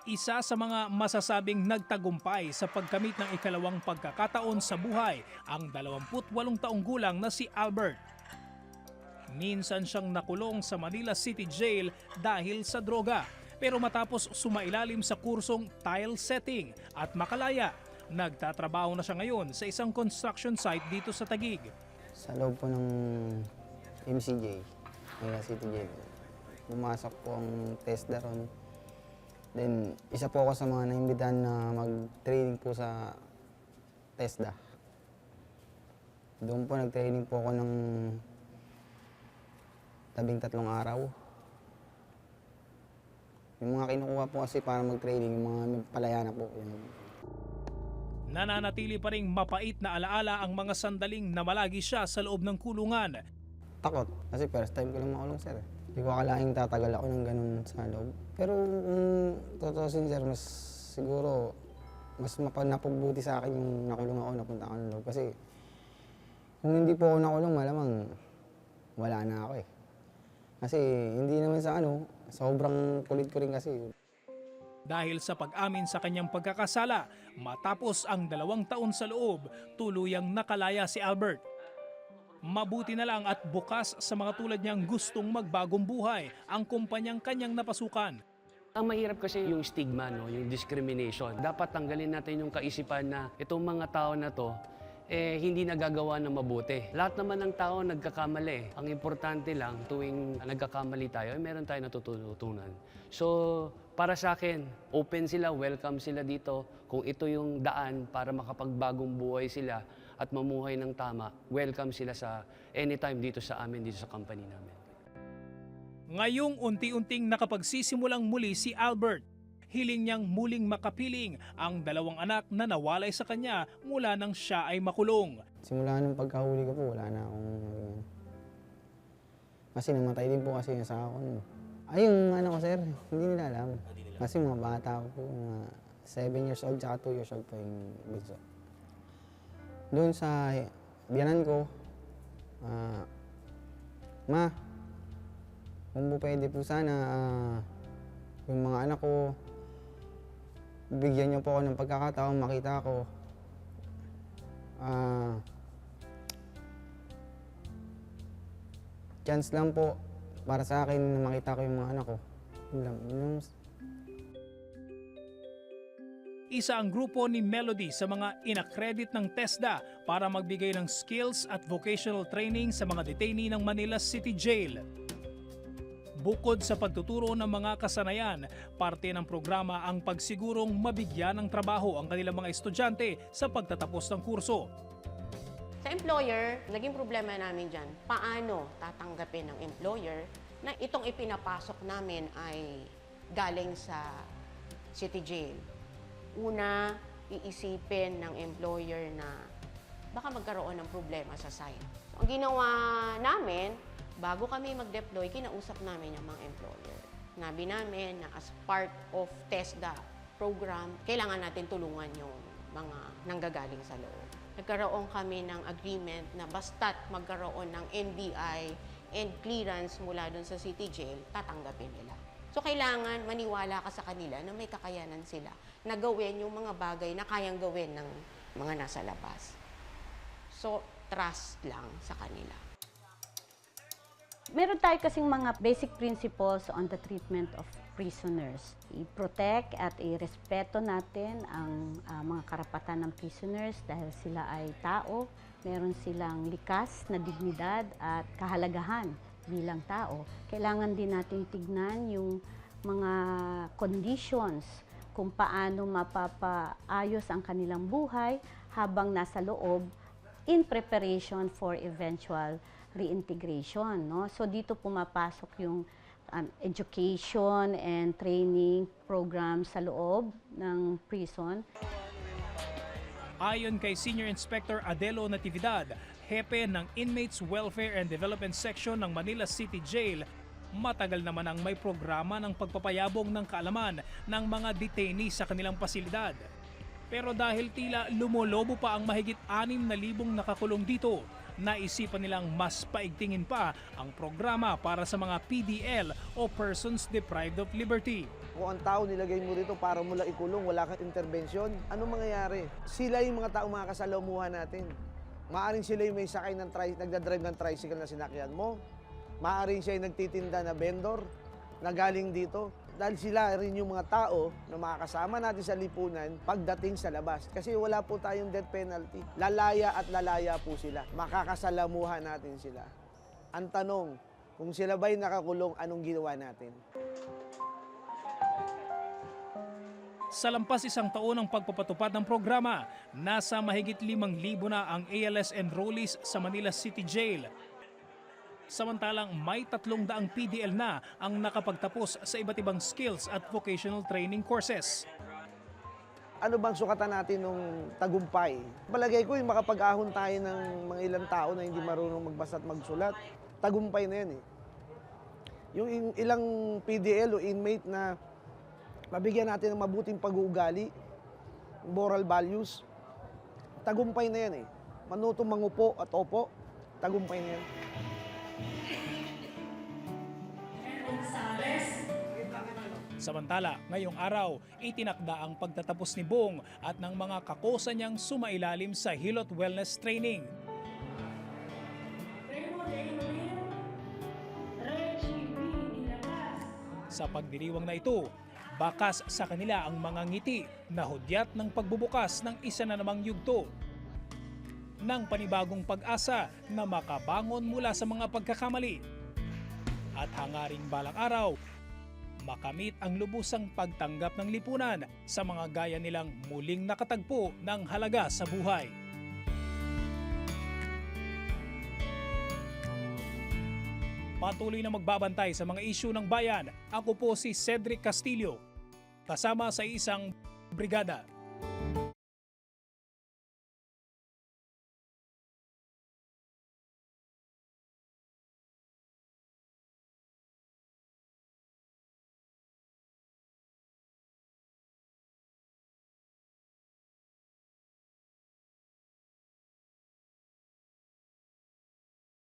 Isa sa mga masasabing nagtagumpay sa pagkamit ng ikalawang pagkakataon sa buhay ang 28 taong gulang na si Albert. Minsan siyang nakulong sa Manila City Jail dahil sa droga. Pero matapos sumailalim sa kursong tile setting at makalaya, nagtatrabaho na siya ngayon sa isang construction site dito sa Taguig. Sa loob po ng MCJ, Manila City Jail, pumasok po ang TESDA ron. Then, isa po ako sa mga naimbitahan na mag-training po sa TESDA. Doon po nag-training po ako ng 13 araw. Yung mga kinukuha po kasi para mag-training, yung mga palaya na po. Yun. Nananatili pa ring mapait na alaala ang mga sandaling namalagi siya sa loob ng kulungan. Takot, kasi first time ko lang makulong, sir. Hindi ko akalaing tatagal ako ng ganun sa loob. Pero totoo sir, mas siguro mas napabuti sa akin yung nakulong ako, napunta ako ng loob. Kasi kung hindi po ako nakulong, malamang wala na ako eh. Kasi hindi naman sa sobrang kulit ko rin kasi. Dahil sa pag-amin sa kanyang pagkakasala, matapos ang 2 taon sa loob, tuluyang nakalaya si Albert. Mabuti na lang at bukas sa mga tulad niyang gustong magbagong buhay ang kumpanyang kanyang napasukan. Ang mahirap kasi yung stigma, no? Yung discrimination. Dapat tanggalin natin yung kaisipan na itong mga tao na to, hindi nagagawa ng mabuti. Lahat naman ng tao nagkakamali. Ang importante lang, tuwing nagkakamali tayo, meron tayo natutunan. So, para sa akin, open sila, welcome sila dito. Kung ito yung daan para makapagbagong buhay sila at mamuhay ng tama, welcome sila sa anytime dito sa amin, dito sa company namin. Ngayong unti-unting nakapagsisimulang muli si Albert. Hiling niyang muling makapiling ang 2 anak na nawalay sa kanya mula nang siya ay makulong. Simula nung pagkahuli ko po, wala na akong ganyan. Kasi namatay din po kasi yung asawa ko. Ay, yung ko sir, hindi nila alam. Kasi mga bata ko po, mga 7 years old tsaka 2 years old po yung bunso. Doon sa biyanan ko, Ma, kung po pwede po sana, yung mga anak ko, bigyan niyo po ako ng pagkakataon, makita ko. Chance lang po para sa akin na makita ko yung mga anak ko. Yun lang. Isa ang grupo ni Melody sa mga inaccredit ng TESDA para magbigay ng skills at vocational training sa mga detainee ng Manila City Jail. Bukod sa pagtuturo ng mga kasanayan, parte ng programa ang pagsigurong mabigyan ng trabaho ang kanilang mga estudyante sa pagtatapos ng kurso. Sa employer, naging problema namin dyan, paano tatanggapin ng employer na itong ipinapasok namin ay galing sa City Jail. Una, iisipin ng employer na baka magkaroon ng problema sa site. So, ang ginawa namin, bago kami mag-deploy, kinausap namin yung mga employer. Nabi namin na as part of TESDA program, kailangan natin tulungan yung mga nanggagaling sa loob. Nagkaroon kami ng agreement na basta't magkaroon ng NBI and clearance mula dun sa City Jail, tatanggapin nila. So kailangan maniwala ka sa kanila na may kakayanan sila na gawin yung mga bagay na kayang gawin ng mga nasa labas. So trust lang sa kanila. Meron tayo kasing mga basic principles on the treatment of prisoners. I-protect at i-respeto natin ang mga karapatan ng prisoners dahil sila ay tao. Meron silang likas na dignidad at kahalagahan bilang tao. Kailangan din natin tignan yung mga conditions kung paano mapapaayos ang kanilang buhay habang nasa loob in preparation for eventual reintegration. No? So dito pumapasok yung education and training program sa loob ng prison. Ayon kay Senior Inspector Adelo Natividad, hepe ng Inmates Welfare and Development Section ng Manila City Jail, matagal naman ang may programa ng pagpapayabong ng kaalaman ng mga detainee sa kanilang pasilidad. Pero dahil tila lumolobo pa ang mahigit 6,000 nakakulong dito, naisipan nilang mas paigtingin pa ang programa para sa mga PDL o Persons Deprived of Liberty. Kung ang tao nilagay mo rito para mo lang ikulong, wala kang intervensyon, ano mangyayari? Sila yung mga tao mga kasalamuha natin. Maaring sila yung may sakay ng nagdadrive ng tricycle na sinakyan mo. Maaring siya yung nagtitinda na vendor na galing dito. Dahil sila rin yung mga tao na makakasama natin sa lipunan pagdating sa labas. Kasi wala po tayong death penalty. Lalaya at lalaya po sila. Makakasalamuha natin sila. Ang tanong, kung sila ba'y nakakulong, anong ginawa natin? Sa lampas isang taon ng pagpapatupad ng programa, nasa mahigit 5,000 na ang ALS enrollees sa Manila City Jail. Samantalang may 300 PDL na ang nakapagtapos sa iba't ibang skills at vocational training courses. Ano bang sukatan natin nung tagumpay? Palagay ko yung makapag-ahon tayo ng mga ilang tao na hindi marunong magbasa at magsulat. Tagumpay na yan eh. Yung ilang PDL o inmate na mabigyan natin ng mabuting pag-uugali, moral values, tagumpay na yan eh. Manutong mangupo at opo, tagumpay na yan. Samantala, ngayong araw, itinakda ang pagtatapos ni Bong at ng mga kakosa niyang sumailalim sa Hilot Wellness Training. Sa pagdiriwang na ito, bakas sa kanila ang mga ngiti na hudyat ng pagbubukas ng isa na namang yugto ng panibagong pag-asa na makabangon mula sa mga pagkakamali. At hangaring balang araw, makamit ang lubusang pagtanggap ng lipunan sa mga gaya nilang muling nakatagpo ng halaga sa buhay. Patuloy na magbabantay sa mga isyu ng bayan. Ako po si Cedric Castillo, kasama sa isang brigada.